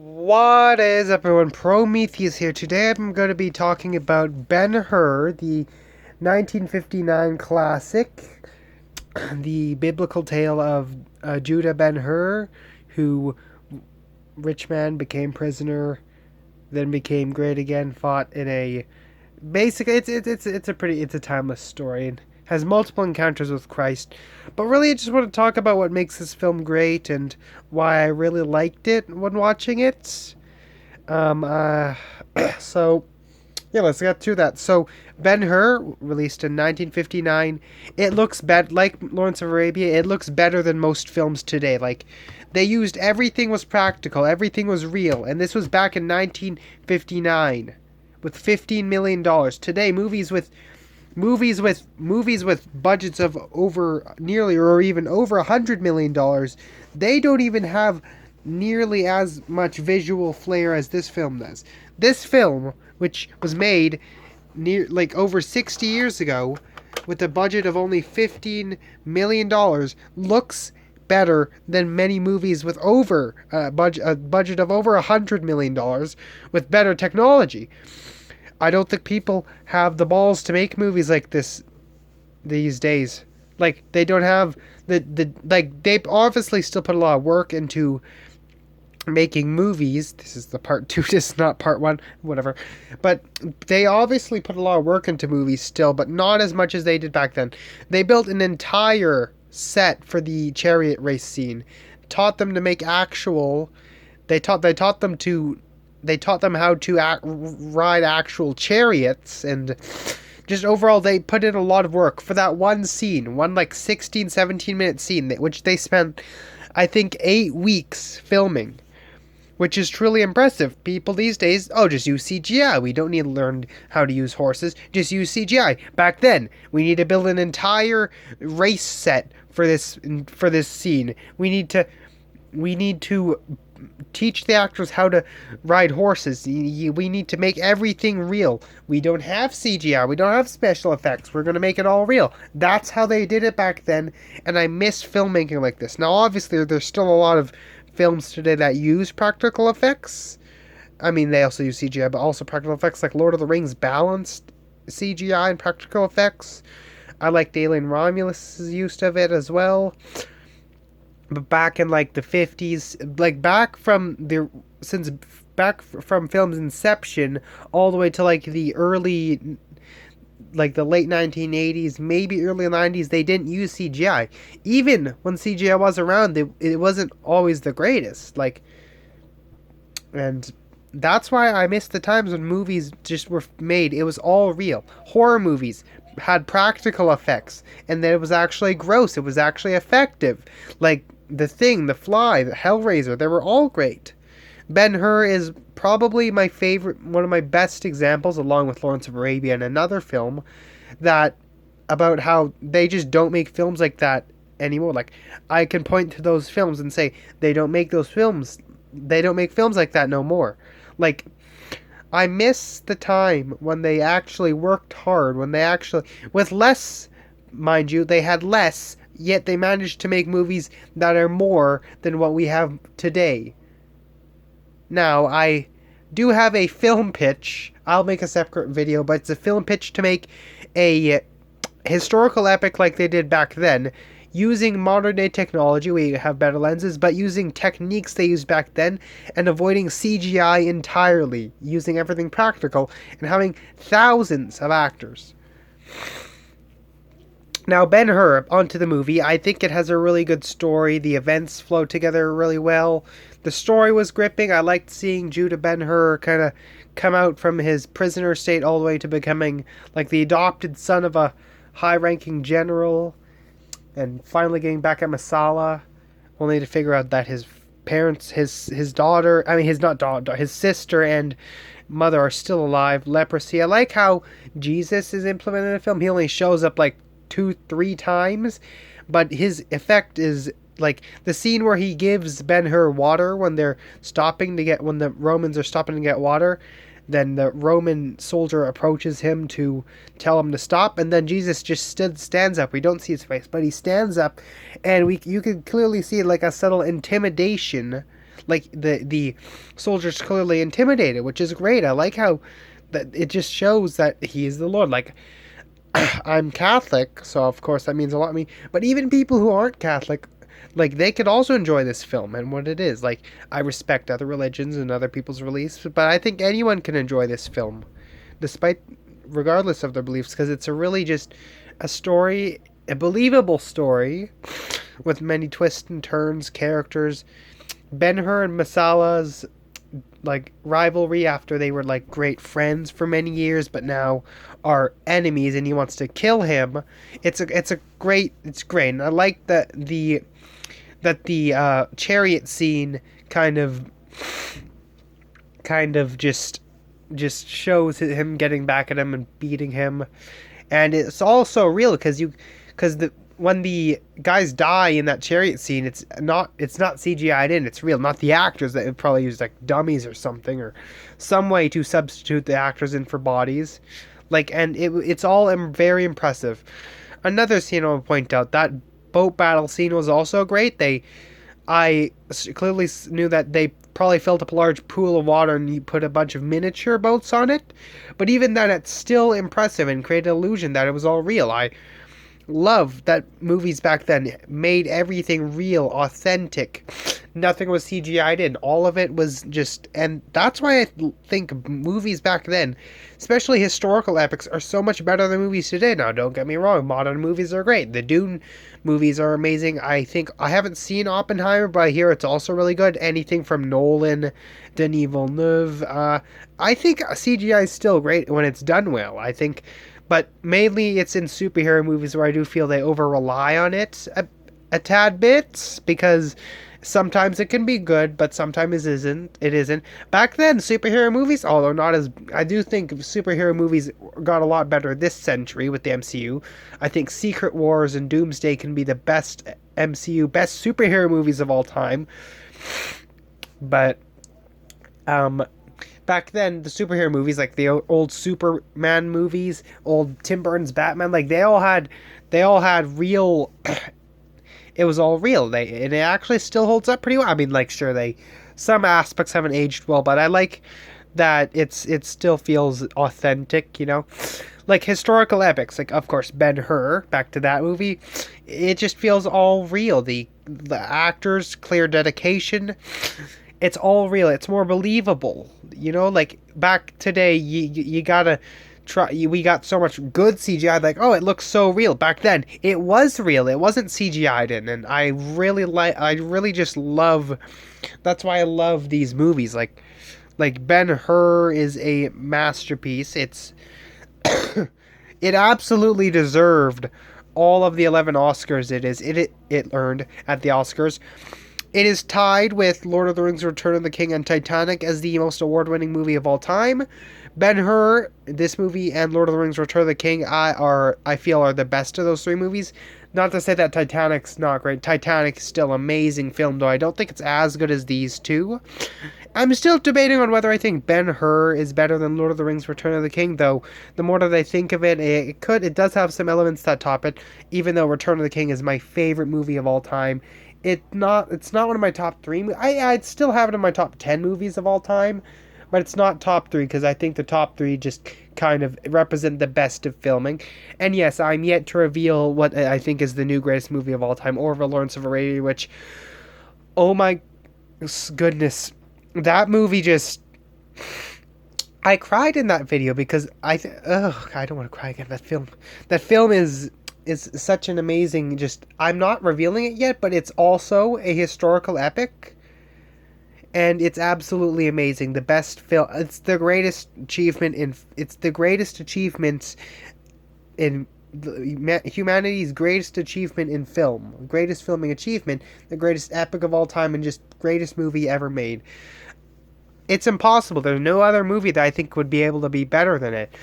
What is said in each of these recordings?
What is up, everyone? Prometheus here. Today I'm going to be talking about Ben-Hur, the 1959 classic, the biblical tale of Judah Ben-Hur, who rich man became prisoner, then became great again, fought in a basically it's a timeless story and has multiple encounters with Christ. But really, I just want to talk about what makes this film great and why I really liked it when watching it. Um, uh, so yeah, let's get to that. So Ben-Hur, released in 1959, it looks like Lawrence of Arabia. It looks better than most films today. Like, they used everything was practical, everything was real, and this was back in 1959 with $15 million. Today, movies with budgets of over nearly or even over $100 million, they don't even have nearly as much visual flair as this film does. This film, which was made over 60 years ago, with a budget of only $15 million, looks better than many movies with over a budget of over $100 million with better technology. I don't think people have the balls to make movies like this these days. Like, they don't have they obviously still put a lot of work into making movies. This is the part two, this is not part one, whatever. But they obviously put a lot of work into movies still, but not as much as they did back then. They built an entire set for the chariot race scene, taught them to make actual. They taught them how to ride actual chariots, and just overall they put in a lot of work for that one scene, one like 16-17 minute scene, which they spent, I think, 8 weeks filming, which is truly impressive. People these days, just use CGI. We don't need to learn how to use horses. Just use CGI. Back then, we need to build an entire race set for this scene. We need to teach the actors how to ride horses. We need to make everything real. We don't have CGI. We don't have special effects. We're going to make it all real. That's how they did it back then, and I miss filmmaking like this. Now, obviously, there's still a lot of films today that use practical effects. I mean, they also use CGI, but also practical effects, like Lord of the Rings balanced CGI and practical effects. I liked Alien Romulus' use of it as well. But back in like the 50s, like back from film's inception all the way to like the late 1980s, maybe early 90s, they didn't use CGI. Even when CGI was around, it wasn't always the greatest. And that's why I miss the times when movies just were made. It was all real. Horror movies had practical effects, and then it was actually gross. It was actually effective. Like The Thing, The Fly, The Hellraiser, they were all great. Ben-Hur is probably my favorite, one of my best examples, along with Lawrence of Arabia and another film, that about how they just don't make films like that anymore. Like, I can point to those films and say they don't make films like that no more. Like, I miss the time when they actually worked hard, when they actually, with less, mind you, they had less, yet they managed to make movies that are more than what we have today. Now, I do have a film pitch. I'll make a separate video, but it's a film pitch to make a historical epic like they did back then, using modern day technology. We have better lenses, but using techniques they used back then, and avoiding CGI entirely, using everything practical, and having thousands of actors. Now, Ben-Hur, onto the movie. I think it has a really good story. The events flow together really well. The story was gripping. I liked seeing Judah Ben-Hur kind of come out from his prisoner state all the way to becoming like the adopted son of a high-ranking general, and finally getting back at Masala, only to figure out that his parents, his daughter, I mean, his not daughter, his sister and mother are still alive. Leprosy. I like how Jesus is implemented in the film. He only shows up like 2-3 times, but his effect is like the scene where he gives Ben-Hur water when the Romans are stopping to get water. Then the Roman soldier approaches him to tell him to stop, and then Jesus just stands up. We don't see his face, but he stands up, and you can clearly see like a subtle intimidation, like the soldiers clearly intimidated, which is great. I like how that it just shows that he is the Lord. Like, I'm Catholic, so of course that means a lot to me. But even people who aren't Catholic, like, they could also enjoy this film and what it is. Like, I respect other religions and other people's beliefs, but I think anyone can enjoy this film, despite, regardless of their beliefs, because it's a really just a story, a believable story, with many twists and turns, characters. Ben-Hur and Masala's like rivalry after they were like great friends for many years but now are enemies and he wants to kill him. It's great, and I like that the chariot scene kind of just shows him getting back at him and beating him. And it's also real because the when the guys die in that chariot scene, it's not CGI'd in. It's real, not the actors that would probably use like dummies or something or some way to substitute the actors in for bodies. Like, and it's all very impressive. Another scene I'll point out, that boat battle scene was also great. I clearly knew that they probably filled up a large pool of water and you put a bunch of miniature boats on it. But even then, it's still impressive and created an illusion that it was all real. I love that movies back then made everything real, authentic. Nothing was CGI'd in. All of it was just... And that's why I think movies back then, especially historical epics, are so much better than movies today. Now, don't get me wrong. Modern movies are great. The Dune movies are amazing. I think... I haven't seen Oppenheimer, but I hear it's also really good. Anything from Nolan, Denis Villeneuve. I think CGI is still great when it's done well. I think... But mainly it's in superhero movies where I do feel they over-rely on it a tad bit, because sometimes it can be good, but sometimes it isn't. Back then, superhero movies, although not as... I do think superhero movies got a lot better this century with the MCU. I think Secret Wars and Doomsday can be the best best superhero movies of all time. But, back then, the superhero movies, like the old Superman movies, old Tim Burton's Batman, like they all had real. It was all real. And it actually still holds up pretty well. I mean, like, sure, some aspects haven't aged well, but I like that it still feels authentic. Like historical epics, like of course Ben-Hur. Back to that movie, it just feels all real. The actors, clear dedication. It's all real. It's more believable. Like back today, you gotta try. We got so much good CGI. Like, oh, it looks so real. Back then, it was real. It wasn't CGI'd in, and I really just love. That's why I love these movies. Like Ben-Hur is a masterpiece. It absolutely deserved all of the 11 Oscars it earned at the Oscars. It is tied with Lord of the Rings: Return of the King and Titanic as the most award-winning movie of all time. Ben-Hur, this movie, and Lord of the Rings: Return of the King I feel are the best of those three movies. Not to say that Titanic's not great. Titanic's still an amazing film, though I don't think it's as good as these two. I'm still debating on whether I think Ben-Hur is better than Lord of the Rings: Return of the King, though the more that I think of it, it does have some elements that top it, even though Return of the King is my favorite movie of all time. It's not one of my top three. I'd still have it in my top 10 movies of all time, but it's not top three because I think the top three just kind of represent the best of filming. And yes, I'm yet to reveal what I think is the new greatest movie of all time, Orville, Lawrence of Arabia, which, oh my goodness, that movie just... I cried in that video because I don't want to cry again. That film is such an amazing, I'm not revealing it yet, but it's also a historical epic, and it's absolutely amazing. The best film, it's the greatest achievement in humanity's greatest achievement in film, greatest filming achievement, the greatest epic of all time, and just greatest movie ever made. It's impossible. There's no other movie that I think would be able to be better than it.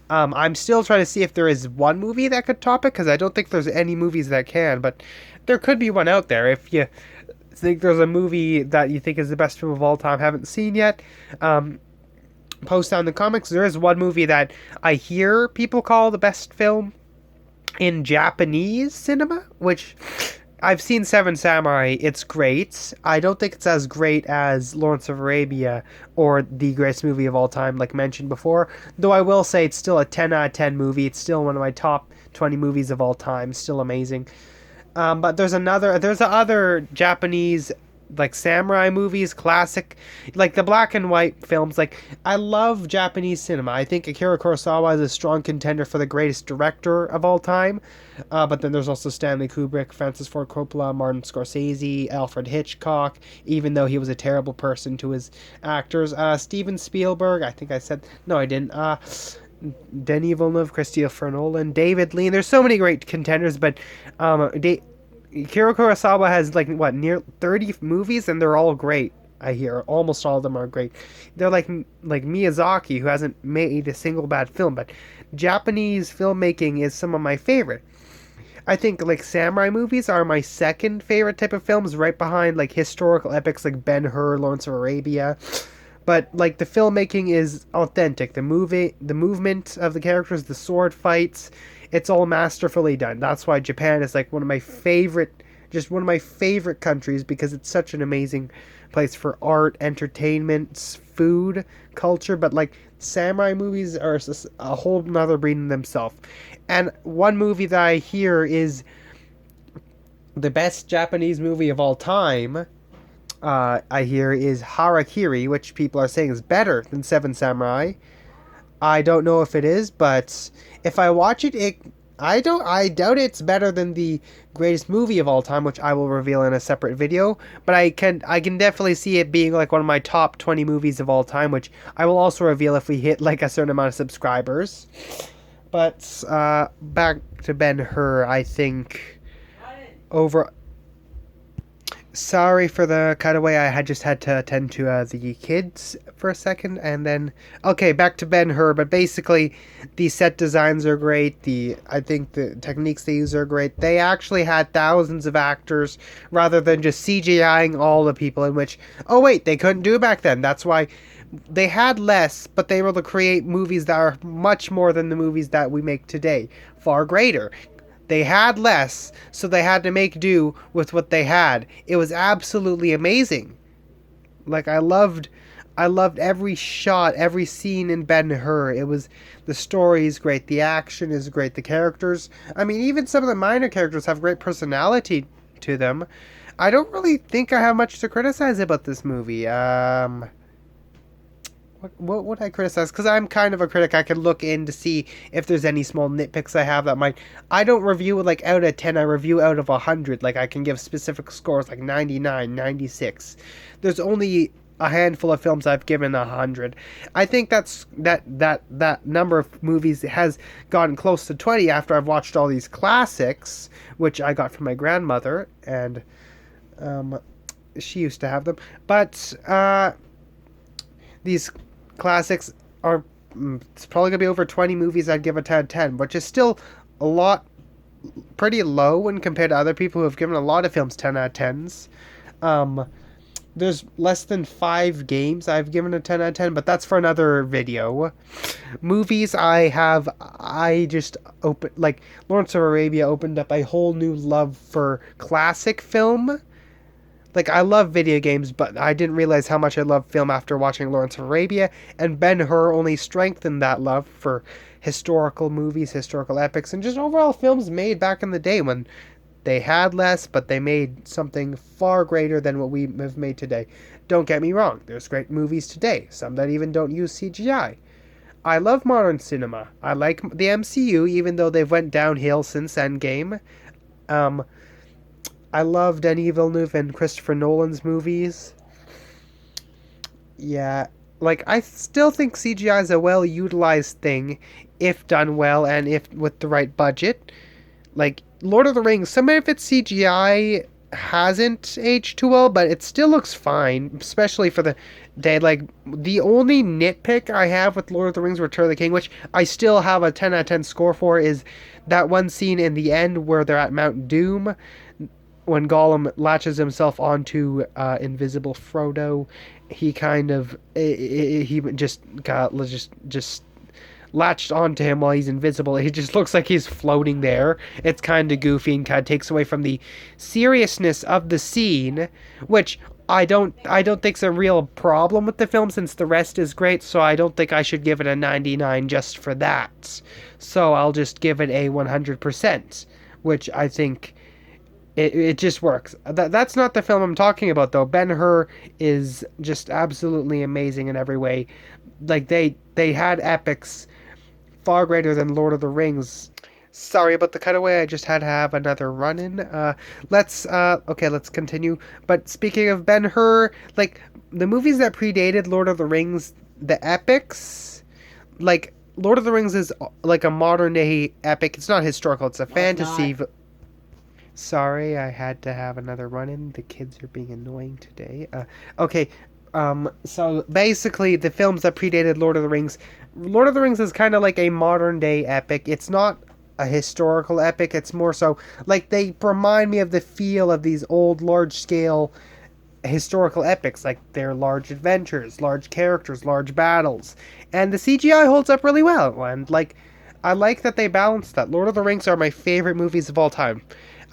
I'm still trying to see if there is one movie that could top it, because I don't think there's any movies that can, but there could be one out there. If you think there's a movie that you think is the best film of all time, haven't seen yet, post down in the comments. There is one movie that I hear people call the best film in Japanese cinema, which I've seen Seven Samurai. It's great. I don't think it's as great as Lawrence of Arabia or the greatest movie of all time, like mentioned before. Though I will say it's still a 10 out of 10 movie. It's still one of my top 20 movies of all time. Still amazing. But there's other Japanese like samurai movies, classic, like the black and white films. Like I love Japanese cinema. I think Akira Kurosawa is a strong contender for the greatest director of all time. But then there's also Stanley Kubrick, Francis Ford Coppola, Martin Scorsese, Alfred Hitchcock. Even though he was a terrible person to his actors, Steven Spielberg. I think I said no, I didn't. Denis Villeneuve, Christopher Nolan, David Lean. There's so many great contenders, but Akira Kurosawa has like what near 30 movies, and they're all great. I hear almost all of them are great. They're like Miyazaki, who hasn't made a single bad film, but Japanese filmmaking is some of my favorite. I think like samurai movies are my second favorite type of films, right behind like historical epics like Ben-Hur, Lawrence of Arabia. But like the filmmaking is authentic. The movement of the characters, the sword fights, it's all masterfully done. That's why Japan is like just one of my favorite countries, because it's such an amazing place for art, entertainment, food, culture. But like samurai movies are a whole nother breed in themselves. And one movie that I hear is the best Japanese movie of all time, I hear, is Harakiri, which people are saying is better than Seven Samurai. I don't know if it is, but if I watch it, I doubt it's better than the greatest movie of all time, which I will reveal in a separate video. But I can definitely see it being like one of my top 20 movies of all time, which I will also reveal if we hit like a certain amount of subscribers. But back to Ben-Hur, I think over. Sorry for the cutaway. I had just had to attend to the kids for a second, and then okay, back to Ben-Hur. But basically, the set designs are great. I think the techniques they use are great. They actually had thousands of actors rather than just CGIing all the people. In which, oh wait, they couldn't do it back then. That's why they had less, but they were able to create movies that are much more than the movies that we make today, far greater. They had less, so they had to make do with what they had. It was absolutely amazing. Like I loved every shot, every scene in Ben-Hur. The story is great, the action is great, the characters. I mean, even some of the minor characters have great personality to them. I don't really think I have much to criticize about this movie. What would I criticize? Because I'm kind of a critic. I can look in to see if there's any small nitpicks I have that might. I don't review like out of 10. I review out of 100. Like I can give specific scores like 99, 96. There's only a handful of films I've given 100. I think that number of movies has gotten close to 20 after I've watched all these classics, which I got from my grandmother, and she used to have them. But these classics are it's probably gonna be over 20 movies I'd give a 10 out of 10, which is still a lot, pretty low when compared to other people who have given a lot of films 10 out of 10s. There's less than 5 games I've given a 10 out of 10, but that's for another video. Movies I just opened, like Lawrence of Arabia opened up a whole new love for classic film. Like, I love video games, but I didn't realize how much I love film after watching Lawrence of Arabia, and Ben-Hur only strengthened that love for historical movies, historical epics, and just overall films made back in the day when they had less, but they made something far greater than what we have made today. Don't get me wrong, there's great movies today, some that even don't use CGI. I love modern cinema. I like the MCU, even though they've went downhill since Endgame. I love Denis Villeneuve and Christopher Nolan's movies. Yeah, like, I still think CGI is a well-utilized thing, if done well and if with the right budget. Like, Lord of the Rings, some of its CGI hasn't aged too well, but it still looks fine, especially for the day. Like, the only nitpick I have with Lord of the Rings Return of the King, which I still have a 10 out of 10 score for, is that one scene in the end where they're at Mount Doom, when Gollum latches himself onto invisible Frodo. He kind of he just got just latched onto him while he's invisible. He just looks like he's floating there. It's kind of goofy and kind of takes away from the seriousness of the scene, which I don't think's a real problem with the film since the rest is great, so I don't think I should give it a 99 just for that. So I'll just give it a 100%, which I think it just works. That's not the film I'm talking about though. Ben-Hur is just absolutely amazing in every way. Like they had epics far greater than Lord of the Rings. Sorry about the cutaway. I just had to have another run in. Let's continue. But speaking of Ben-Hur, like the movies that predated Lord of the Rings, the epics, like Lord of the Rings is like a modern day epic. It's not historical. It's a fantasy. Sorry, I had to have another run in. The kids are being annoying today. Okay. So basically, the films that predated Lord of the Rings is kind of like a modern day epic. It's not a historical epic. It's more so like they remind me of the feel of these old, large scale historical epics. Like they're large adventures, large characters, large battles, and the CGI holds up really well. And like, I like that they balance that. Lord of the Rings are my favorite movies of all time.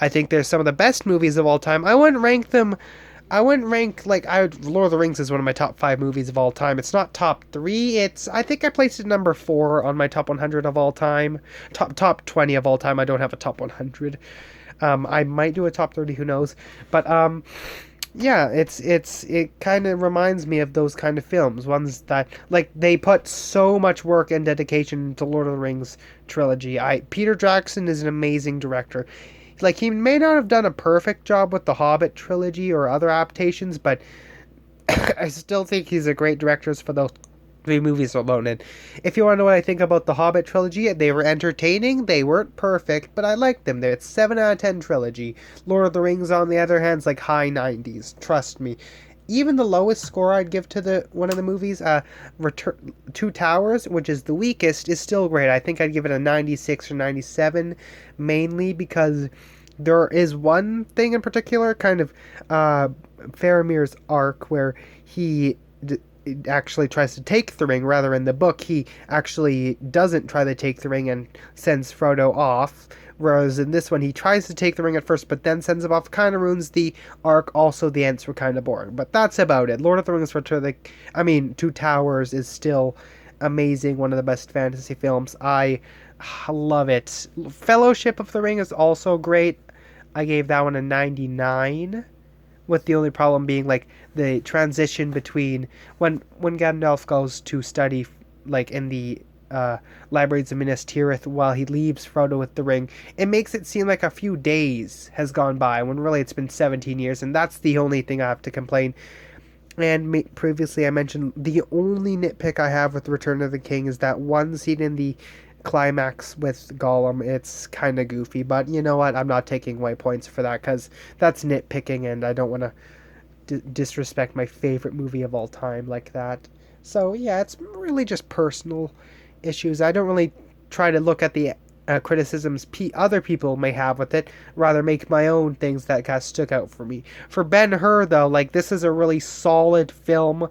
I think they're some of the best movies of all time. I wouldn't rank them. I wouldn't rank Lord of the Rings is one of my top 5 movies of all time. It's not top 3. I think I placed it number 4 on my top 100 of all time. Top 20 of all time. I don't have a top 100. I might do a top 30. Who knows? But yeah, it kind of reminds me of those kind of films, ones that like they put so much work and dedication into Lord of the Rings trilogy. Peter Jackson is an amazing director. Like, he may not have done a perfect job with the Hobbit trilogy or other adaptations, but I still think he's a great director for those 3 movies alone. And if you want to know what I think about the Hobbit trilogy, they were entertaining. They weren't perfect, but I liked them. It's 7 out of 10 trilogy. Lord of the Rings, on the other hand, is like high 90s. Trust me. Even the lowest score I'd give to one of the movies, Two Towers, which is the weakest, is still great. I think I'd give it a 96 or 97, mainly because there is one thing in particular, kind of Faramir's arc, where he actually tries to take the ring, rather in the book he actually doesn't try to take the ring and sends Frodo off. Whereas in this one, he tries to take the ring at first, but then sends him off. Kind of ruins the arc. Also, the ends were kind of boring. But that's about it. Lord of the Rings Two Towers is still amazing. One of the best fantasy films. I love it. Fellowship of the Ring is also great. I gave that one a 99. With the only problem being, like, the transition between when Gandalf goes to study, like, in the libraries of Minas Tirith while he leaves Frodo with the ring, it makes it seem like a few days has gone by when really it's been 17 years, and that's the only thing I have to complain. And previously I mentioned the only nitpick I have with Return of the King is that one scene in the climax with Gollum. It's kind of goofy, but you know what? I'm not taking away points for that because that's nitpicking, and I don't want to disrespect my favorite movie of all time like that. So yeah, it's really just personal issues. I don't really try to look at the criticisms other people may have with it, rather make my own things that kind of stuck out for me. For Ben-Hur though, like, this is a really solid film.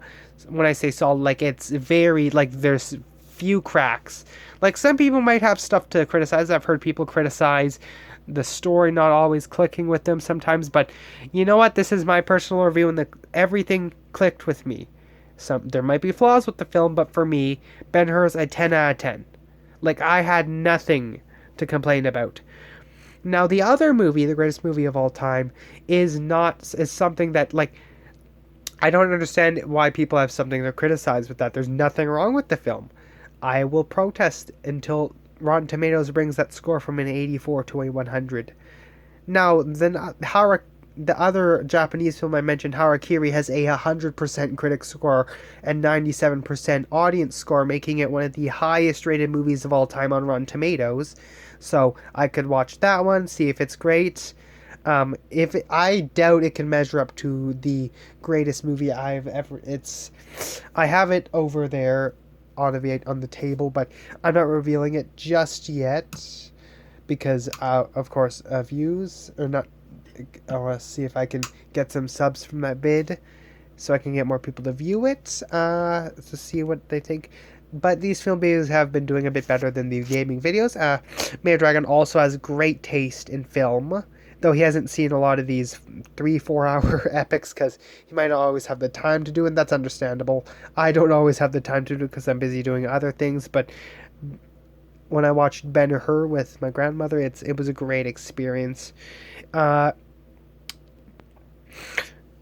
When I say solid, like, it's very, like, there's few cracks. Like, some people might have stuff to criticize. I've heard people criticize the story not always clicking with them sometimes, but you know what? This is my personal review, and everything clicked with me. There might be flaws with the film, but for me, Ben-Hur's a 10 out of 10. Like, I had nothing to complain about. Now, the other movie, the greatest movie of all time, is something that, like, I don't understand why people have something to criticize with that. There's nothing wrong with the film. I will protest until Rotten Tomatoes brings that score from an 84 to a 100. Now, then, the other Japanese film I mentioned, Harakiri, has a 100% critic score and 97% audience score, making it one of the highest rated movies of all time on Rotten Tomatoes. So I could watch that one, see if it's great. I doubt it can measure up to the greatest movie I've ever. I have it over there on the table, but I'm not revealing it just yet because, of course, views or not. I want to see if I can get some subs from that bid so I can get more people to view it, to see what they think. but these film videos have been doing a bit better than the gaming videos. Mayor Dragon also has great taste in film, though he hasn't seen a lot of these 3-4 hour epics because he might not always have the time to do it. That's understandable. I don't always have the time to do it because I'm busy doing other things, but when I watched Ben-Hur with my grandmother, it was a great experience. Uh,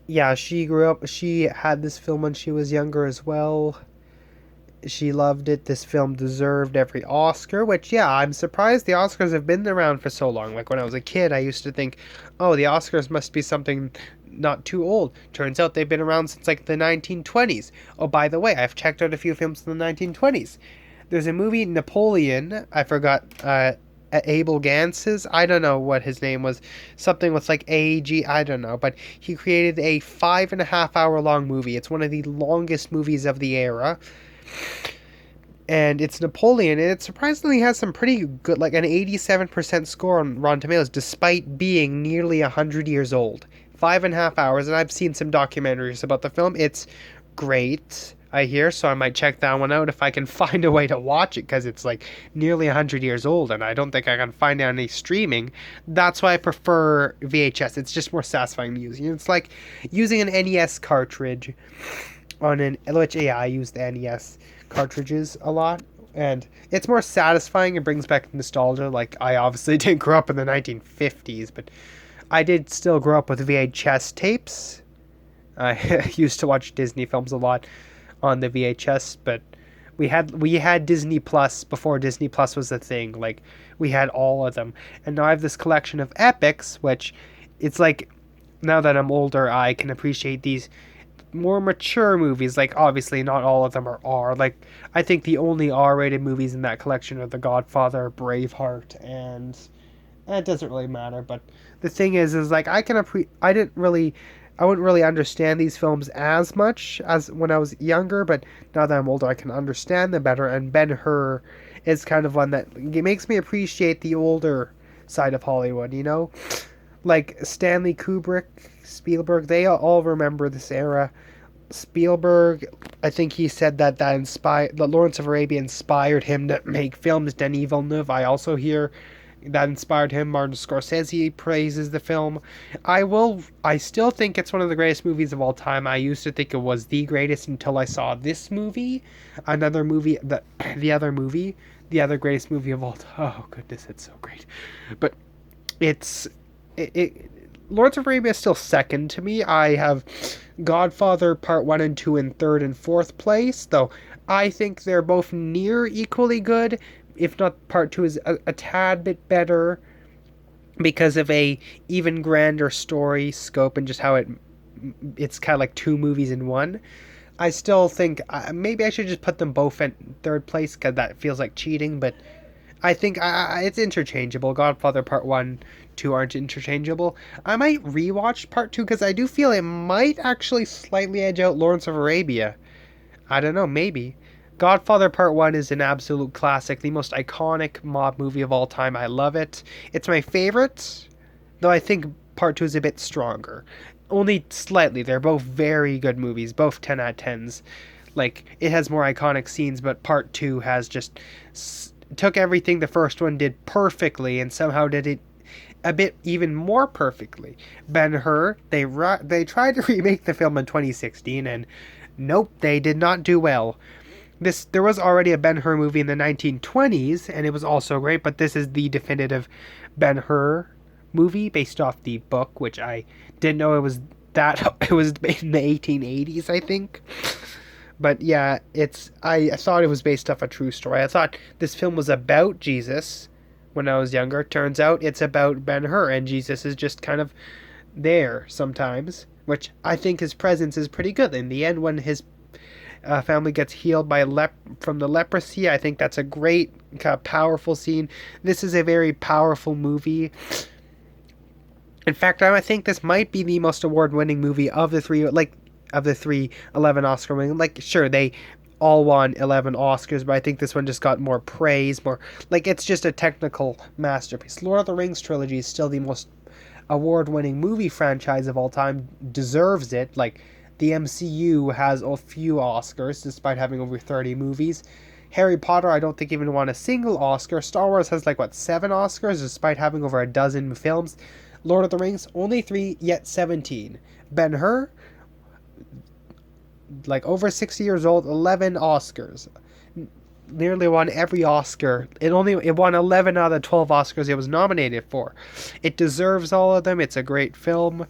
yeah, she grew up. She had this film when she was younger as well. She loved it. This film deserved every Oscar, which, yeah, I'm surprised the Oscars have been around for so long. Like when I was a kid, I used to think, oh, the Oscars must be something not too old. Turns out they've been around since like the 1920s. Oh, by the way, I've checked out a few films in the 1920s. There's a movie, Napoleon. I forgot, Abel Gance's. I don't know what his name was. Something with like AG. I don't know. But he created a 5.5 hour long movie. It's one of the longest movies of the era, and it's Napoleon, and it surprisingly has some pretty good, like an 87% score on Rotten Tomatoes, despite being nearly 100 years old. 5.5 hours, and I've seen some documentaries about the film. It's great, I hear, so I might check that one out if I can find a way to watch it, because it's like nearly 100 years old, and I don't think I can find any streaming. That's why I prefer VHS. It's just more satisfying to use. It's like using an NES cartridge which, yeah, I use the NES cartridges a lot, and it's more satisfying. It brings back nostalgia. Like, I obviously didn't grow up in the 1950s, but I did still grow up with VHS tapes. I used to watch Disney films a lot on the VHS, but we had Disney Plus before Disney Plus was a thing. Like, we had all of them, and now I have this collection of epics, which it's like, now that I'm older, I can appreciate these more mature movies. Like, obviously not all of them are R. Like, I think the only R-rated movies in that collection are The Godfather, Braveheart, and it doesn't really matter. But the thing is like, I wouldn't really understand these films as much as when I was younger, but now that I'm older, I can understand them better. And Ben-Hur is kind of one that it makes me appreciate the older side of Hollywood, like Stanley Kubrick, Spielberg, they all remember this era. Spielberg, I think he said that Lawrence of Arabia inspired him to make films. Denis Villeneuve, I also hear that inspired him. Martin Scorsese praises the film. I still think it's one of the greatest movies of all time. I used to think it was the greatest until I saw this movie. Another movie, the other greatest movie of all time. Oh goodness, it's so great. But it's it Lawrence of Arabia is still second to me. I have Godfather Part 1 and 2 in third and fourth place, though I think they're both near equally good, if not Part 2 is a tad bit better because of a even grander story scope and just how it's kind of like two movies in one. I still think maybe I should just put them both in third place because that feels like cheating, but I think it's interchangeable. Godfather Part 1, 2 aren't interchangeable. I might rewatch Part 2 because I do feel it might actually slightly edge out Lawrence of Arabia. I don't know, maybe. Godfather Part 1 is an absolute classic, the most iconic mob movie of all time. I love it. It's my favorite, though I think Part 2 is a bit stronger. Only slightly. They're both very good movies, both 10 out of 10s. Like, it has more iconic scenes, but Part 2 has just took everything the first one did perfectly and somehow did it a bit even more perfectly. Ben-Hur, they tried to remake the film in 2016 and nope, they did not do well. There was already a Ben-Hur movie in the 1920s and it was also great, but this is the definitive Ben-Hur movie based off the book, which I didn't know it was made in the 1880s, I think. But yeah, I thought it was based off a true story. I thought this film was about Jesus when I was younger. Turns out it's about Ben-Hur, and Jesus is just kind of there sometimes, which I think his presence is pretty good. In the end, when his family gets healed from the leprosy, I think that's a great, kind of powerful scene. This is a very powerful movie. In fact, I think this might be the most award-winning movie of the three, 11 Oscar winning. Like, sure, they all won 11 Oscars, but I think this one just got more praise, it's just a technical masterpiece. Lord of the Rings trilogy is still the most award-winning movie franchise of all time, deserves it. Like, the MCU has a few Oscars, despite having over 30 movies. Harry Potter, I don't think even won a single Oscar. Star Wars has like what, 7 Oscars, despite having over a dozen films. Lord of the Rings, only 3, yet 17. Ben-Hur, like over 60 years old, 11 Oscars. Nearly won every Oscar. It won 11 out of the 12 Oscars it was nominated for. It deserves all of them. It's a great film.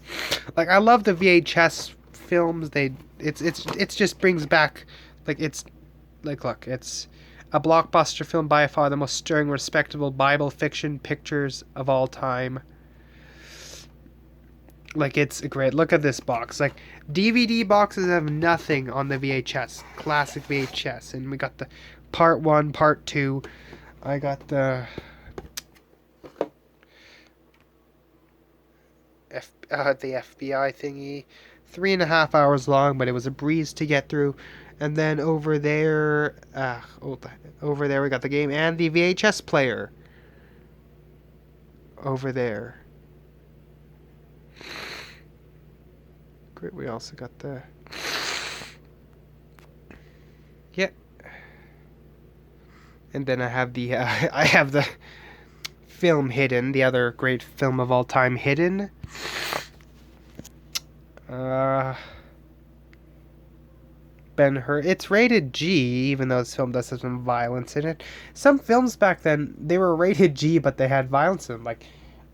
Like, I love the VHS films. It's just brings back, like, it's like, look, it's a blockbuster film, by far the most stirring, respectable Bible fiction pictures of all time. Like, it's great. Look at this box. Like, DVD boxes have nothing on the VHS. Classic VHS. And we got the part 1, part 2. I got the FBI thingy. 3.5 hours long, but it was a breeze to get through. And then over there, over there we got the game and the VHS player. Over there. Great. We also got the, yeah. And then I have the film Hidden, the other great film of all time, Hidden. Ben-Hur. It's rated G, even though this film does have some violence in it. Some films back then, they were rated G, but they had violence in them. Like,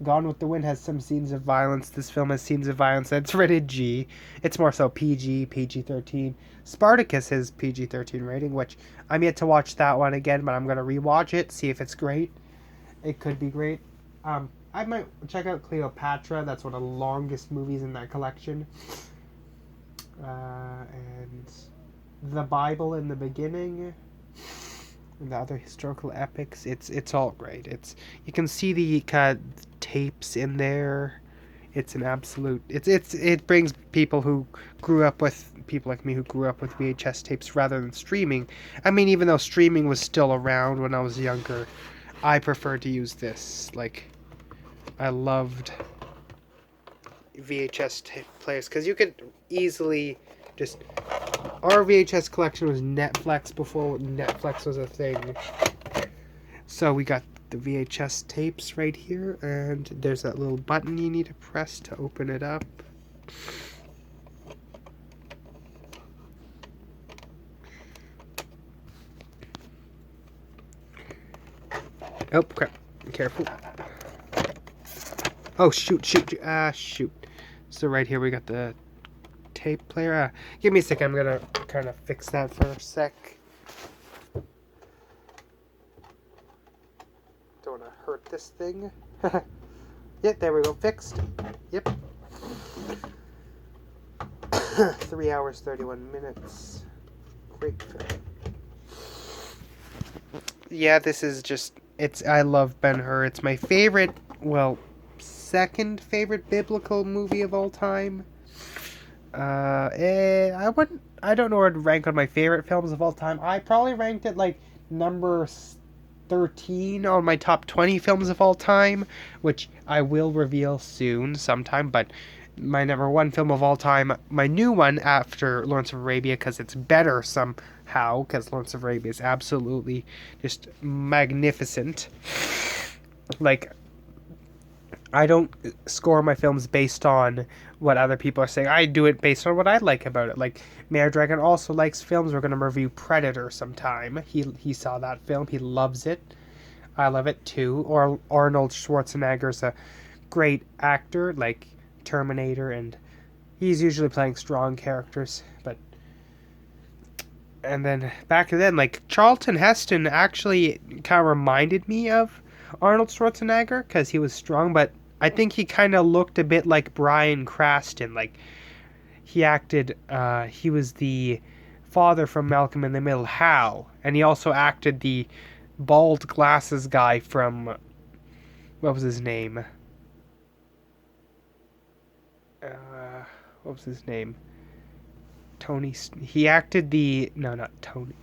Gone with the Wind has some scenes of violence. This film has scenes of violence. It's rated G. It's more so PG, PG-13. Spartacus is PG-13 rating, which I'm yet to watch that one again, but I'm going to rewatch it, see if it's great. It could be great. I might check out Cleopatra. That's one of the longest movies in that collection. And the Bible in the beginning. And the other historical epics, it's all great. You can see the tapes in there. It's an absolute. It brings people like me who grew up with VHS tapes rather than streaming. I mean, even though streaming was still around when I was younger, I preferred to use this. Like, I loved VHS tape players because you could easily just. Our VHS collection was Netflix before Netflix was a thing. So we got the VHS tapes right here, and there's that little button you need to press to open it up. Oh, crap. Careful. Oh, shoot. Shoot. So right here we got the tape player. Give me a second. I'm gonna kind of fix that for a sec. Don't want to hurt this thing. Yeah, there we go. Fixed. Yep. 3 hours, 31 minutes. Great film. Yeah, this is just... I love Ben-Hur. It's my favorite, well, second favorite biblical movie of all time. I don't know where to rank on my favorite films of all time. I probably ranked it like number 13 on my top 20 films of all time, which I will reveal soon sometime, but my number 1 film of all time, my new one after Lawrence of Arabia, because it's better somehow, because Lawrence of Arabia is absolutely just magnificent. Like, I don't score my films based on what other people are saying. I do it based on what I like about it. Like, Mayor Dragon also likes films. We're going to review Predator sometime. He saw that film. He loves it. I love it too. Or Arnold Schwarzenegger's a great actor, like Terminator, and he's usually playing strong characters. And then back then, like, Charlton Heston actually kind of reminded me of Arnold Schwarzenegger because he was strong, but I think he kind of looked a bit like Bryan Cranston. Like, he acted, he was the father from Malcolm in the Middle, Hal, and he also acted the bald glasses guy from, what was his name? What was his name? Tony. He acted the, no, not Tony.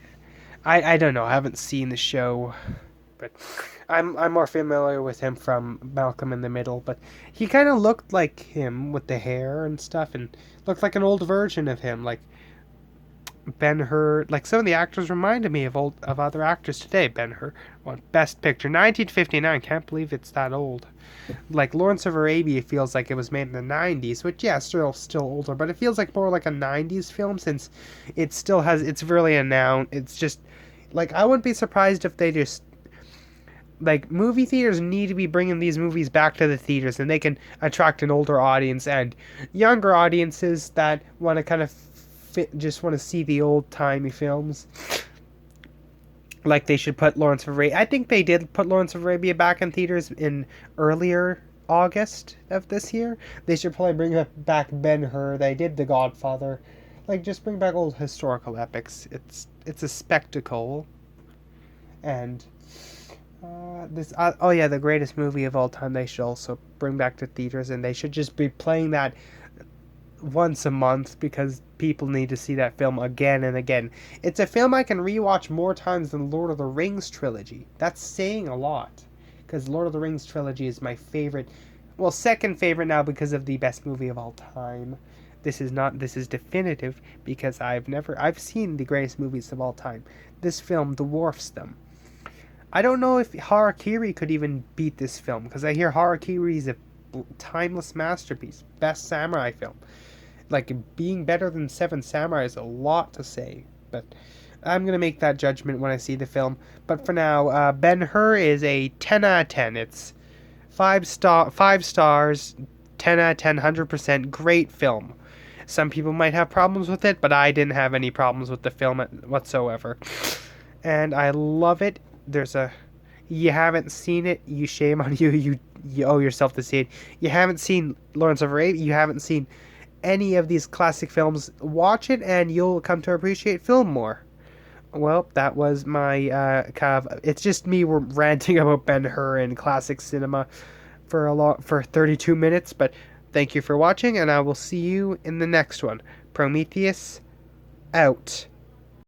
I don't know. I haven't seen the show, but I'm more familiar with him from Malcolm in the Middle. But he kind of looked like him with the hair and stuff, and looked like an old version of him. Like, Ben-Hur, like some of the actors reminded me of other actors today. Ben-Hur won Best Picture, 1959. Can't believe it's that old. Like Lawrence of Arabia feels like it was made in the 90s, which yeah, still older, but it feels like more like a 90s film since it still has it's really a noun. It's just like I wouldn't be surprised if they just like movie theaters need to be bringing these movies back to the theaters and they can attract an older audience and younger audiences that want to kind of just want to see the old timey films. Like they should put Lawrence of Arabia. I think they did put Lawrence of Arabia back in theaters in earlier August of this year. They should probably bring back Ben-Hur. They did The Godfather. Like just bring back old historical epics. It's a spectacle. And oh yeah, the greatest movie of all time. They should also bring back to theaters, and they should just be playing that once a month because people need to see that film again and again. It's a film I can rewatch more times than Lord of the Rings trilogy. That's saying a lot, because Lord of the Rings trilogy is my favorite, well, second favorite now because of the best movie of all time. This is definitive because I've seen the greatest movies of all time. This film dwarfs them. I don't know if Harakiri could even beat this film because I hear Harakiri is a timeless masterpiece, best samurai film. Like being better than Seven Samurai is a lot to say, but I'm gonna make that judgment when I see the film. But for now, Ben-Hur is a 10 out of 10. It's 5 stars, 10 out of 10, 100% great film. Some people might have problems with it, but I didn't have any problems with the film whatsoever, and I love it. You haven't seen it, you shame on you. You owe yourself to see it. You haven't seen Lawrence of Arabia. You haven't seen any of these classic films. Watch it, and you'll come to appreciate film more. Well, that was my it's just me ranting about Ben-Hur and classic cinema for 32 minutes. But thank you for watching, and I will see you in the next one. Prometheus out.